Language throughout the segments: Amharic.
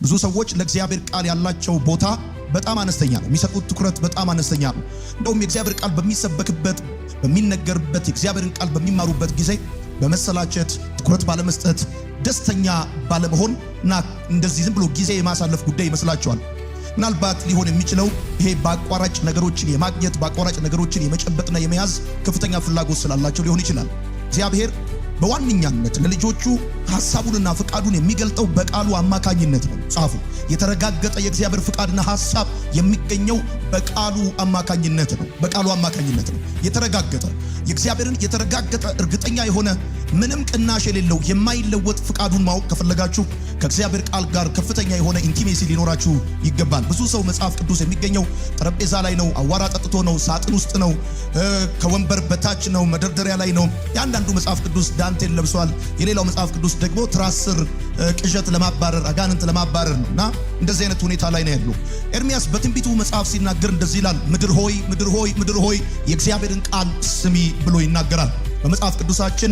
ብዙ ሰዎች ለእግዚአብሔር ቃል ያላቸው ቦታ በጣም አነስተኛ ነው። የሚሰጡት ትኩረት በጣም አነስተኛ ነው። እንደውም የእግዚአብሔር ቃል በሚሰበክበት በሚነገርበት የእግዚአብሔርን ቃል በሚማሩበት ጊዜ በመሰላቸት ትኩረት ባለመስጠት ደስተኛ ባለመሆን እና እንደዚህ ዝም ብሎ ጊዜ የማሳለፍ ጉዳይ ይመስላቸዋል። ምናልባት ሊሆን የሚችለው ይሄ በአቋራጭ ነገሮችን የማግኘት በአቋራጭ ነገሮችን የመጨበጥና የመያዝ ከፍተኛ ፍላጎት ስላላቸው ሊሆን ይችላል። እግዚአብሔር በዋነኛነት ለልጆቹ ሐሳቡንና ፍቃዱን የሚገልጠው በቃሉ አማካኝነት ነው። ጻፉ። የተረጋገጠ የእግዚአብሔር ፍቃድና ሐሳብ የሚገኘው በቃሉ አማካኝነት ነው። በቃሉ አማካኝነት ነው የተረጋገጠ የእግዚአብሔርን የተረጋገጠ እርግጠኛ የሆነ ምንም ቅናሽ የሌለው የማይለወጥ ፍቃዱን ማወቅ ከፈለጋችሁ ከእግዚአብሔር ቃል ጋር ከፍተኛ የሆነ ኢንቲሜሲ ሊኖራችሁ ይገባል። ብዙ ሰው መጽሐፍ ቅዱስ የሚገኘው ጠረጴዛ ላይ ነው፣ አዋራ ጠጥቶ ነው፣ ሳጥን ውስጥ ነው፣ ከወንበር በታች ነው፣ መደርደሪያ ላይ ነው። የአንዳንዱ መጽሐፍ ቅዱስ ዳንቴል ለብሷል፣ የሌላው መጽሐፍ ቅዱስ ደግሞ ትራስ ስር ቅዠት ለማባረር አጋንንት ለማባረር ነውና እንደዚህ አይነት ሁኔታ ላይ ነው ያለው። ኤርሚያስ በትንቢቱ መጽሐፍ ሲናገር እንደዚህ ይላል፣ ምድር ሆይ ምድር ሆይ ምድር ሆይ የእግዚአብሔርን ቃል ስሚ ብሎ ይናገራል። በመጽሐፍ ቅዱሳችን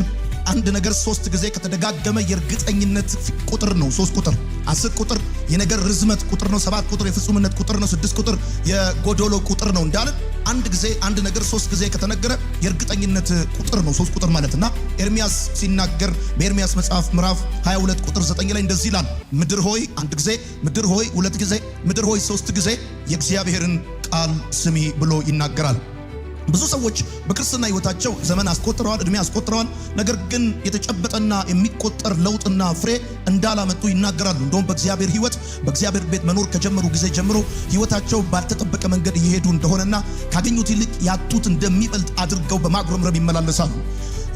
አንድ ነገር 3 ጊዜ ከተደጋገመ የእርግጠኝነት ቁጥር ነው። 3 ቁጥር፣ 10 ቁጥር የነገር ርዝመት ቁጥር ነው። 7 ቁጥር የፍጹምነት ቁጥር ነው። 6 ቁጥር የጎዶሎ ቁጥር ነው እንዳለ አንድ ጊዜ አንድ ነገር 3 ጊዜ ከተነገረ የእርግጠኝነት ቁጥር ነው 3 ቁጥር ማለትና ኤርሚያስ ሲናገር በኤርሚያስ መጽሐፍ ምዕራፍ 22 ቁጥር 9 ላይ እንደዚህ ይላል፣ ምድር ሆይ አንድ ጊዜ፣ ምድር ሆይ 2 ጊዜ፣ ምድር ሆይ 3 ጊዜ የእግዚአብሔርን ቃል ስሚ ብሎ ይናገራል። ብዙ ሰዎች በክርስትና ሕይወታቸው ዘመን አስቆጥረዋል፣ እድሜ አስቆጥረዋል። ነገር ግን የተጨበጠና የሚቆጠር ለውጥና ፍሬ እንዳላመጡ ይናገራሉ። እንደውም በእግዚአብሔር ሕይወት በእግዚአብሔር ቤት መኖር ከጀመሩ ጊዜ ጀምሮ ሕይወታቸው ባልተጠበቀ መንገድ እየሄዱ እንደሆነና ካገኙት ይልቅ ያጡት እንደሚበልጥ አድርገው በማጉረምረም ይመላለሳሉ።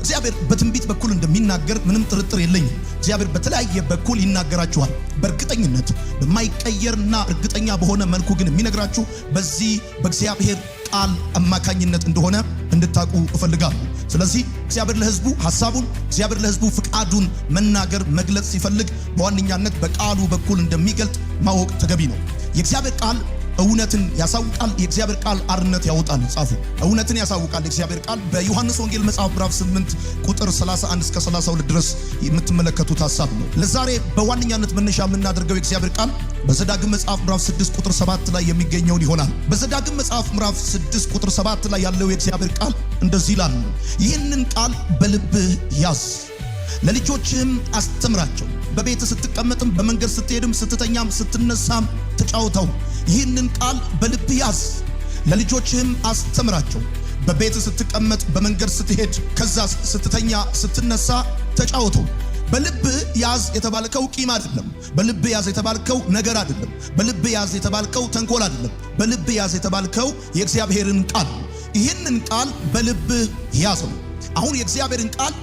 እግዚአብሔር በትንቢት በኩል እንደሚናገር ምንም ጥርጥር የለኝም። እግዚአብሔር በተለያየ በኩል ይናገራችኋል። በእርግጠኝነት በማይቀየርና እርግጠኛ በሆነ መልኩ ግን የሚነግራችሁ በዚህ በእግዚአብሔር ቃል አማካኝነት እንደሆነ እንድታቁ እፈልጋለሁ። ስለዚህ እግዚአብሔር ለሕዝቡ ሐሳቡን እግዚአብሔር ለሕዝቡ ፍቃዱን መናገር መግለጽ ሲፈልግ በዋነኛነት በቃሉ በኩል እንደሚገልጥ ማወቅ ተገቢ ነው። የእግዚአብሔር ቃል እውነትን ያሳውቃል። የእግዚአብሔር ቃል አርነት ያወጣል። ጻፉ። እውነትን ያሳውቃል የእግዚአብሔር ቃል በዮሐንስ ወንጌል መጽሐፍ ምዕራፍ 8 ቁጥር 31 እስከ 32 ድረስ የምትመለከቱት ሐሳብ ነው። ለዛሬ በዋነኛነት መነሻ የምናደርገው የእግዚአብሔር ቃል በዘዳግም መጽሐፍ ምዕራፍ 6 ቁጥር 7 ላይ የሚገኘውን ይሆናል። በዘዳግም መጽሐፍ ምዕራፍ 6 ቁጥር 7 ላይ ያለው የእግዚአብሔር ቃል እንደዚህ ይላል፣ ይህንን ቃል በልብህ ያዝ፣ ለልጆችህም አስተምራቸው፣ በቤት ስትቀመጥም በመንገድ ስትሄድም ስትተኛም ስትነሳም ተጫውተው። ይህንን ቃል በልብህ ያዝ፣ ለልጆችህም አስተምራቸው፣ በቤት ስትቀመጥ በመንገድ ስትሄድ ከዛ ስትተኛ ስትነሳ ተጫውተው። በልብህ ያዝ የተባልከው ቂም አይደለም። በልብህ ያዝ የተባልከው ነገር አይደለም። በልብህ ያዝ የተባልከው ተንኮል አይደለም። በልብህ ያዝ የተባልከው የእግዚአብሔርን ቃል። ይህንን ቃል በልብህ ያዘው። አሁን የእግዚአብሔርን ቃል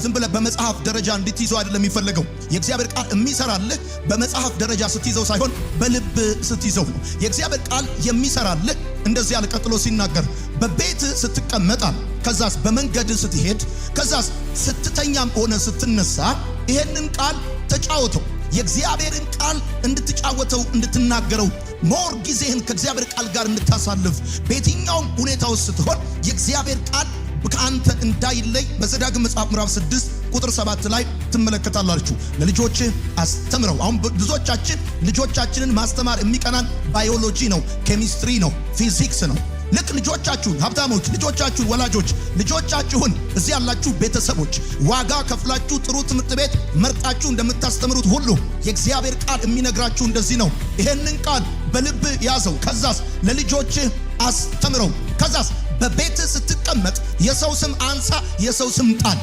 ዝም ብለህ በመጽሐፍ ደረጃ እንድትይዘው አይደለም የሚፈለገው። የእግዚአብሔር ቃል የሚሰራልህ በመጽሐፍ ደረጃ ስትይዘው ሳይሆን በልብ ስትይዘው ነው። የእግዚአብሔር ቃል የሚሰራልህ እንደዚህ ያለ ቀጥሎ ሲናገር በቤት ስትቀመጣል፣ ከዛስ በመንገድ ስትሄድ፣ ከዛስ ስትተኛም ሆነ ስትነሳ ይሄንን ቃል ተጫወተው። የእግዚአብሔርን ቃል እንድትጫወተው እንድትናገረው ሞር ጊዜህን ከእግዚአብሔር ቃል ጋር እንድታሳልፍ በየትኛውም ሁኔታ ውስጥ ስትሆን የእግዚአብሔር ቃል ከአንተ እንዳይለይ በዘዳግም መጽሐፍ ምዕራፍ 6 ቁጥር 7 ላይ ትመለከታላችሁ። ለልጆችህ አስተምረው። አሁን ብዙዎቻችን ልጆቻችንን ማስተማር የሚቀናን ባዮሎጂ ነው፣ ኬሚስትሪ ነው፣ ፊዚክስ ነው። ልክ ልጆቻችሁን ሀብታሞች፣ ልጆቻችሁን ወላጆች፣ ልጆቻችሁን እዚህ ያላችሁ ቤተሰቦች ዋጋ ከፍላችሁ ጥሩ ትምህርት ቤት መርጣችሁ እንደምታስተምሩት ሁሉ የእግዚአብሔር ቃል የሚነግራችሁ እንደዚህ ነው። ይሄንን ቃል በልብህ ያዘው፣ ከዛስ ለልጆችህ አስተምረው፣ ከዛስ በቤት ስትቀመጥ የሰው ስም አንሳ፣ የሰው ስም ጣል።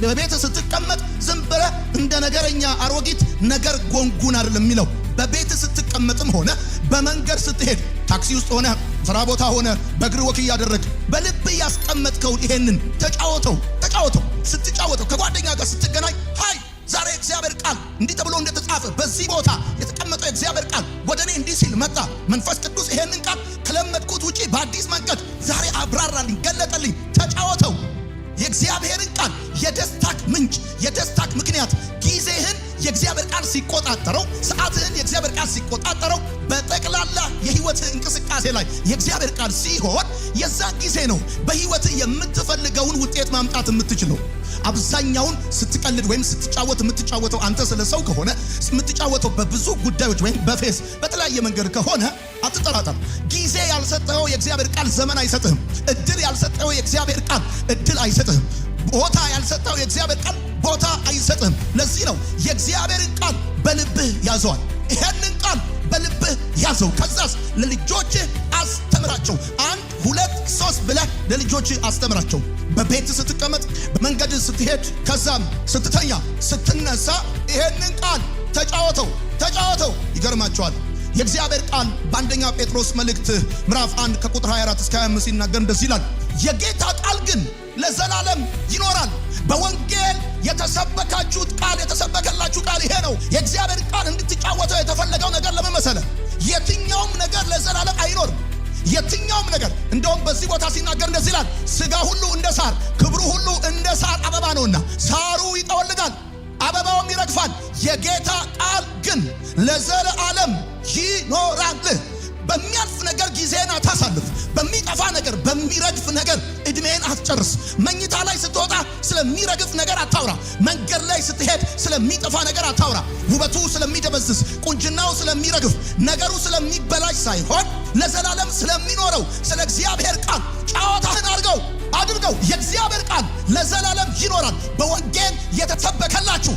በቤት ስትቀመጥ ዝም ብለህ እንደ ነገረኛ አሮጊት ነገር ጎንጉን አይደለም የሚለው። በቤት ስትቀመጥም ሆነ በመንገድ ስትሄድ፣ ታክሲ ውስጥ ሆነ ስራ ቦታ ሆነ በእግር ወክ እያደረግ በልብ ያስቀመጥከውን ይሄንን ተጫወተው። ስትጫወተው ከጓደኛ ጋር ስትገናኝ ሃይ ዛሬ እግዚአብሔር ቃል እንዲህ ተብሎ እንደተጻፈ በዚህ ቦታ የተቀመጠው እግዚአብሔር ቃል ወደ እኔ እንዲህ ሲል መጣ። መንፈስ ቅዱስ ይሄንን ቃል ከለመድኩት ውጪ በአዲስ መንገድ ዛሬ አብራራልኝ፣ ገለጠልኝ። ተጫወተው። የእግዚአብሔርን ቃል የደስታክ ምንጭ፣ የደስታክ ምክንያት ጊዜህን የእግዚአብሔር ቃል ሲቆጣጠረው፣ ሰዓትህን የእግዚአብሔር ቃል ቃል ሲቆጣጠረው በጠቅላላ የህይወት እንቅስቃሴ ላይ የእግዚአብሔር ቃል ሲሆን የዛን ጊዜ ነው በህይወት የምትፈልገውን ውጤት ማምጣት የምትችለው። አብዛኛውን ስትቀልድ ወይም ስትጫወት የምትጫወተው አንተ ስለ ሰው ከሆነ የምትጫወተው በብዙ ጉዳዮች ወይም በፌስ በተለያየ መንገድ ከሆነ አትጠራጠር። ጊዜ ያልሰጠው የእግዚአብሔር ቃል ዘመን አይሰጥህም። እድል ያልሰጠው የእግዚአብሔር ቃል እድል አይሰጥህም። ቦታ ያልሰጠው የእግዚአብሔር ቃል ቦታ አይሰጥህም። ለዚህ ነው የእግዚአብሔርን ቃል በልብህ ያዘዋል። ይሄንን ቃል በልብህ ያዘው። ከዛስ ለልጆችህ አስተምራቸው። 1 2 3 ብለህ ለልጆችህ አስተምራቸው። በቤት ስትቀመጥ፣ በመንገድ ስትሄድ፣ ከዛም ስትተኛ፣ ስትነሳ ይሄንን ቃል ተጫወተው። ይገርማቸዋል። የእግዚአብሔር ቃል በአንደኛ ጴጥሮስ መልእክት ምዕራፍ 1 ከቁጥር 24 እስከ 25 ሲናገር እንደዚህ ይላል፣ የጌታ ቃል ግን ለዘላለም ይኖራል። በወንጌል የተሰበካችሁት ቃል የተሰበከላችሁ ቃል ይሄ ነው። የእግዚአብሔር ቃል እንድትጫወተው የተፈለገው ነገር ለምን መሰለህ? የትኛውም ነገር ለዘላለም አይኖርም። የትኛውም ነገር እንደውም በዚህ ቦታ ሲናገር እንደዚህ ይላል፣ ስጋ ሁሉ እንደ ሳር፣ ክብሩ ሁሉ እንደ ሳር አበባ ነውና ሳሩ ይጠወልጋል፣ አበባውም ይረግፋል፣ የጌታ ቃል ግን ለዘላለም ይኖራል። በሚያልፍ ነገር ጊዜን አታሳልፍ። በሚጠፋ ነገር፣ በሚረግፍ ነገር እድሜን አትጨርስ። መኝታ ላይ ስትወጣ ስለሚረግፍ ነገር አታውራ። መንገድ ላይ ስትሄድ ስለሚጠፋ ነገር አታውራ። ውበቱ ስለሚደበዝዝ፣ ቁንጅናው ስለሚረግፍ፣ ነገሩ ስለሚበላሽ ሳይሆን ለዘላለም ስለሚኖረው ስለ እግዚአብሔር ቃል ጨዋታህን አድርገው። የእግዚአብሔር ቃል ለዘላለም ይኖራል። በወንጌል የተሰበከላችሁ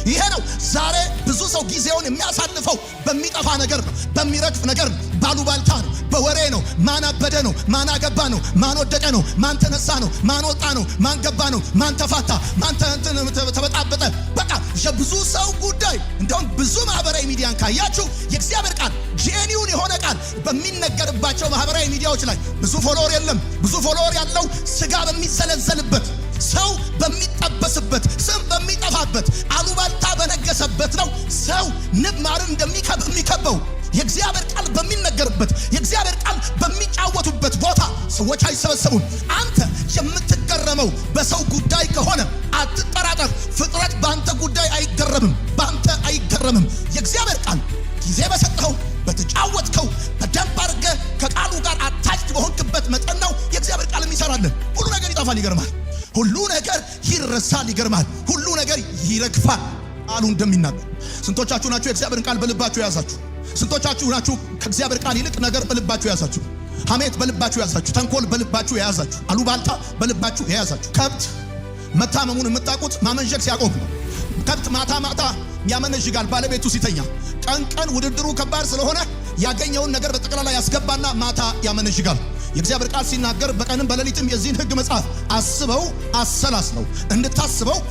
ይሄ ነው። ዛሬ ብዙ ሰው ጊዜውን የሚያሳልፈው በሚጠፋ ነገር ነው፣ በሚረግፍ ነገር ነው፣ ባሉባልታ ነው፣ በወሬ ነው። ማን አበደ ነው፣ ማን አገባ ነው፣ ማን ወደቀ ነው፣ ማን ተነሳ ነው፣ ማን ወጣ ነው፣ ማን ገባ ነው፣ ማን ተፋታ፣ ማን ተበጣበጠ። በቃ የብዙ ሰው ጉዳይ። እንደውም ብዙ ማህበራዊ ሚዲያን ካያችሁ የእግዚአብሔር ቃል ጄኒውን የሆነ ቃል በሚነገርባቸው ማህበራዊ ሚዲያዎች ላይ ብዙ ፎሎወር የለም። ብዙ ፎሎወር ያለው ስጋ በሚዘለዘልበት፣ ሰው በሚጠበስበት፣ ስም በሚጠፋበት፣ አሉባልታ በነገሰበት ነው። ሰው ንብ ማርን እንደሚከበው የእግዚአብሔር ቃል በሚነገርበት፣ የእግዚአብሔር ቃል በሚጫወቱበት ቦታ ሰዎች አይሰበሰቡም። አንተ የምትገረመው በሰው ጉዳይ ከሆነ አትጠራጠር። ፍጥረት በአንተ ጉዳይ አይገረምም። የእግዚአብሔር ቃል ጊዜ በሰጠኸው፣ በተጫወትከው፣ በደንብ አድርገህ ከቃሉ ጋር አታችድ በሆንክበት መጠን ነው የእግዚአብሔር ቃል የሚሰራልን። ሁሉ ነገር ይጠፋል፣ ይገርማል። ሁሉ ነገር ይረሳል፣ ይገርማል። ሁሉ ነገር ይረግፋል ቃሉ እንደሚናገር። ስንቶቻችሁ ናችሁ የእግዚአብሔርን ቃል በልባችሁ የያዛችሁ? ስንቶቻችሁ ናችሁ ከእግዚአብሔር ቃል ይልቅ ነገር በልባችሁ የያዛችሁ? ሐሜት በልባችሁ የያዛችሁ፣ ተንኮል በልባችሁ የያዛችሁ፣ አሉባልታ በልባችሁ የያዛችሁ። ከብት መታመሙን የምታውቁት ማመንዠግ ሲያቆም ነው። ከብት ማታ ያመነዥጋል ባለቤቱ ሲተኛ። ቀን ውድድሩ ከባድ ስለሆነ ያገኘውን ነገር በጠቅላላ ያስገባና ማታ ያመነዥጋል። የእግዚአብሔር ቃል ሲናገር በቀንም በሌሊትም የዚህን ሕግ መጽሐፍ አስበው አሰላስለው፣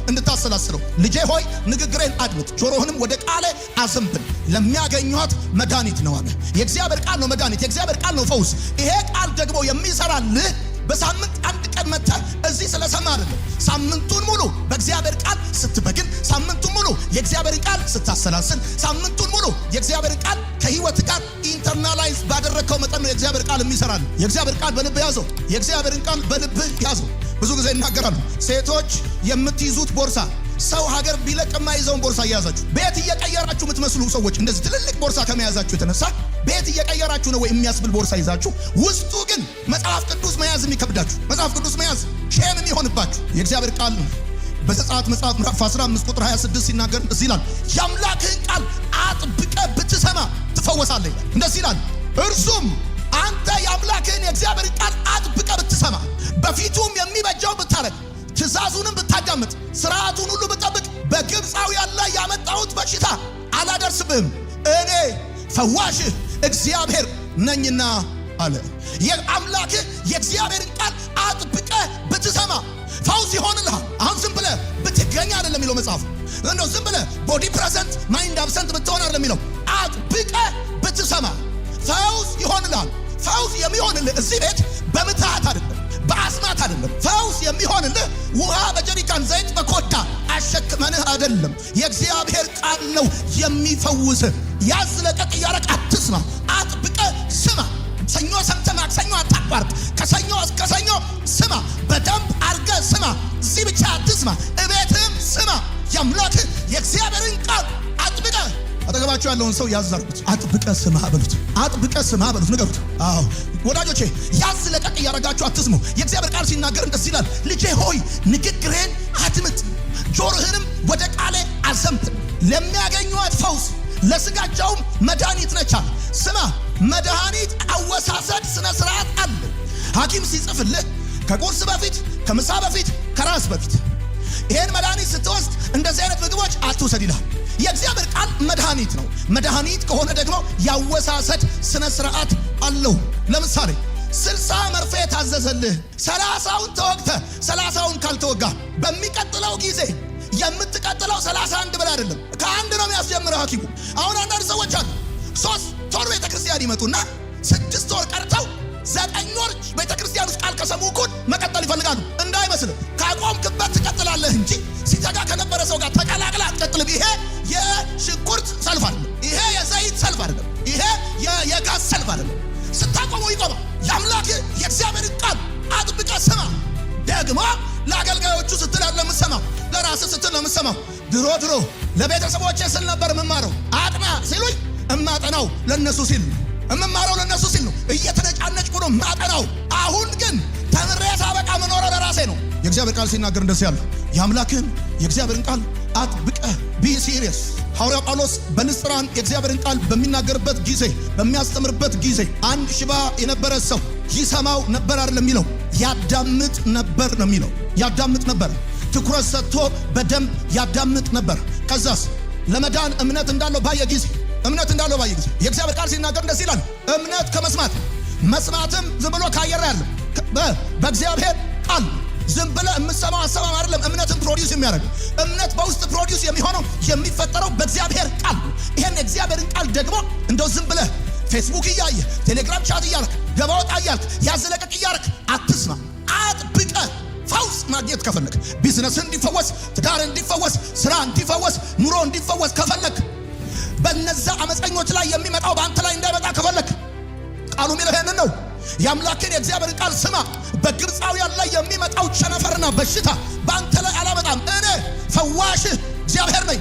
እንድታሰላስለው። ልጄ ሆይ ንግግሬን አድምጥ፣ ጆሮህንም ወደ ቃሌ አዘንብል፣ ለሚያገኟት መድኃኒት ነው አለ። የእግዚአብሔር ቃል ነው መድኃኒት፣ የእግዚአብሔር ቃል ነው ፈውስ። ይሄ ቃል ደግሞ የሚሰራልህ በሳምንት አንድ ቀን መጥተህ እዚህ ስለሰማ አይደለም። ሳምንቱን ሙሉ በእግዚአብሔር ቃል ስትበግን፣ ሳምንቱን ሙሉ የእግዚአብሔርን ቃል ስታሰላስል፣ ሳምንቱን ሙሉ የእግዚአብሔርን ቃል ከህይወት ጋር ኢንተርናላይዝ ባደረግከው መጠን ነው የእግዚአብሔር ቃል የሚሰራል። የእግዚአብሔር ቃል በልብ ያዘው። የእግዚአብሔርን ቃል በልብ ያዘው። ብዙ ጊዜ ይናገራሉ ሴቶች የምትይዙት ቦርሳ ሰው ሀገር ቢለቅ የማይዘውን ቦርሳ እያያዛችሁ ቤት እየቀየራችሁ የምትመስሉ ሰዎች፣ እንደዚህ ትልልቅ ቦርሳ ከመያዛችሁ የተነሳ ቤት እየቀየራችሁ ነው ወይ የሚያስብል ቦርሳ ይዛችሁ፣ ውስጡ ግን መጽሐፍ ቅዱስ መያዝ የሚከብዳችሁ፣ መጽሐፍ ቅዱስ መያዝ ሼም የሚሆንባችሁ። የእግዚአብሔር ቃል በዘጸአት መጽሐፍ ምዕራፍ 15 ቁጥር 26 ሲናገር እንደዚህ ይላል፣ የአምላክህን ቃል አጥብቀህ ብትሰማ ትፈወሳለህ ይላል። እንደዚህ ይላል፣ እርሱም አንተ የአምላክህን የእግዚአብሔርን ቃል አጥብቀህ ብትሰማ፣ በፊቱም የሚበጀው ብታረግ፣ ትእዛዙንም ብታዳምጥ፣ ስርዓቱን ሁሉ ብትጠብቅ፣ በግብፃውያን ላይ ያመጣሁት በሽታ አላደርስብህም፣ እኔ ፈዋሽህ እግዚአብሔር ነኝና አለ። የአምላክህ የእግዚአብሔርን ቃል አጥብቀህ ብትሰማ ፈውስ ይሆንልሃል። አሁን ዝም ብለህ ብትገኝ አይደለም የሚለው መጽሐፍ። እንደው ዝም ብለህ ቦዲ ፕሬዘንት ማይንድ አብሰንት ብትሆን አይደለም የሚለው። አጥብቀህ ብትሰማ ፈውስ ይሆንልሃል። ፈውስ የሚሆንልህ እዚህ ቤት በምትሃት አይደለም፣ በአስማት አይደለም። ፈውስ የሚሆንልህ ውሃ በጀሪካን ዘይት በኮዳ አሸክመንህ አይደለም። የእግዚአብሔር ቃል ነው የሚፈውስህ። ያዝ ለቀቅ እያረቅ አትስማ፣ አጥብቀህ ስማ። ሰኞ ሰምተህ ማክሰኞ አታቋርጥ። ከሰኞ እስከ ሰኞ ስማ፣ በደንብ አድርገህ ስማ። እዚህ ብቻ አትስማ፣ እቤትህም ስማ። የአምላክህ የእግዚአብሔርን ቃል አጥብቀህ አጠገባችሁ ያለውን ሰው ያዝ አድርጉት። አጥብቀህ ስማ በሉት። አጥብቀህ ስማ በሉት። ንገሩት። አዎ ወዳጆቼ ያዝ ለቀቅ እያደረጋችሁ አትስሙ። የእግዚአብሔር ቃል ሲናገር እንደዚህ ይላል፣ ልጄ ሆይ ንግግሬን አድምጥ፣ ጆሮህንም ወደ ቃሌ አዘንብል። ለሚያገኙት ፈውስ ለስጋቸውም መድኃኒት ነች አለ። ስማ፣ መድኃኒት አወሳሰድ ስነ ስርዓት አለው። ሐኪም ሲጽፍልህ ከቁርስ በፊት፣ ከምሳ በፊት፣ ከራስ በፊት ይሄን መድኃኒት ስትወስድ እንደዚህ አይነት ምግቦች አትውሰድ ይላል። የእግዚአብሔር ቃል መድኃኒት ነው። መድኃኒት ከሆነ ደግሞ ያወሳሰድ ስነ ስርዓት አለው። ለምሳሌ 60 መርፌ ታዘዘልህ፣ 30ውን ተወግተ 30ውን ካልተወጋ በሚቀጥለው ጊዜ የምትቀጥለው 31 ብለህ አይደለም ከአንድ ነው የሚያስጀምረው ሐኪሙ። አሁን አንዳንድ ሰዎች አሉ 3 ወር ቤተክርስቲያን ይመጡና 6 ወር ቀርተው 9 ወር ቤተክርስቲያን ውስጥ ቃል ከሰሙ እኮ መቀጠል ይፈልጋሉ። እንዳይመስልህ ካቆምክበት ትቀጥላለህ እንጂ ሲተጋ ከነበረ ሰው ጋር ተቀላቅላ አትቀጥልም። ይሄ የሽንኩርት ሰልፍ አይደለም። ይሄ የዘይት ሰልፍ አይደለም። ይሄ የጋዝ ሰልፍ አይደለም። ስታቆመው ይቆማል። የአምላክ የእግዚአብሔርን ቃል አጥብቀህ ስማ። ደግሞ ለአገልጋዮቹ ስትል አይደለም የምትሰማው፣ ለራስህ ስትል ነው የምትሰማው። ድሮ ለቤተሰቦቼ ስል ነበር የምማረው። አጥና ሲሉኝ እማጠናው ለነሱ ሲል ነው፣ እምማረው ለነሱ ሲል ነው። እየተነጫነጭኩ ነው ማጠናው። አሁን ግን ተምሬ ሳበቃ መኖረው ለራሴ ነው። የእግዚአብሔር ቃል ሲናገር እንደዚህ ያለ የአምላክህን የእግዚአብሔርን ቃል አጥብቀህ ቢ ሲሪየስ። ሐዋርያው ጳውሎስ በንስጥራን የእግዚአብሔርን ቃል በሚናገርበት ጊዜ፣ በሚያስተምርበት ጊዜ አንድ ሽባ የነበረ ሰው ይሰማው ነበር አይደለም የሚለው፣ ያዳምጥ ነበር ነው የሚለው። ያዳምጥ ነበር፣ ትኩረት ሰጥቶ በደንብ ያዳምጥ ነበር። ከዛስ ለመዳን እምነት እንዳለው ባየ ጊዜ የእግዚአብሔር ቃል ሲናገር እንደዚህ ይላል፣ እምነት ከመስማት መስማትም ዝም ብሎ ካየራ ያለ በእግዚአብሔር ቃል ዝም ብለህ የምትሰማው አሰማም አይደለም እምነትን ፕሮዲውስ የሚያደርገው። እምነት በውስጥ ፕሮዲውስ የሚሆነው የሚፈጠረው በእግዚአብሔር ቃል። ይሄን የእግዚአብሔርን ቃል ደግሞ እንደው ዝም ብለህ ፌስቡክ እያየህ ቴሌግራም ቻት እያልክ ገባ ወጣ እያልክ ያዝለቀቅ እያልክ አትስማ። አጥብቀህ ፈውስ ማግኘት ከፈለክ፣ ቢዝነስ እንዲፈወስ፣ ትዳር እንዲፈወስ፣ ስራ እንዲፈወስ፣ ኑሮ እንዲፈወስ ከፈለክ፣ በነዛ አመፀኞች ላይ የሚመጣው በአንተ ላይ እንዳይመጣ ከፈለክ፣ ቃሉ የሚለው ይሄንን ነው። የአምላክን የእግዚአብሔርን ቃል ስማ። በግብፃውያን ላይ የሚመጣው ቸነፈርና በሽታ በአንተ ላይ አላመጣም። እኔ ፈዋሽህ እግዚአብሔር ነኝ።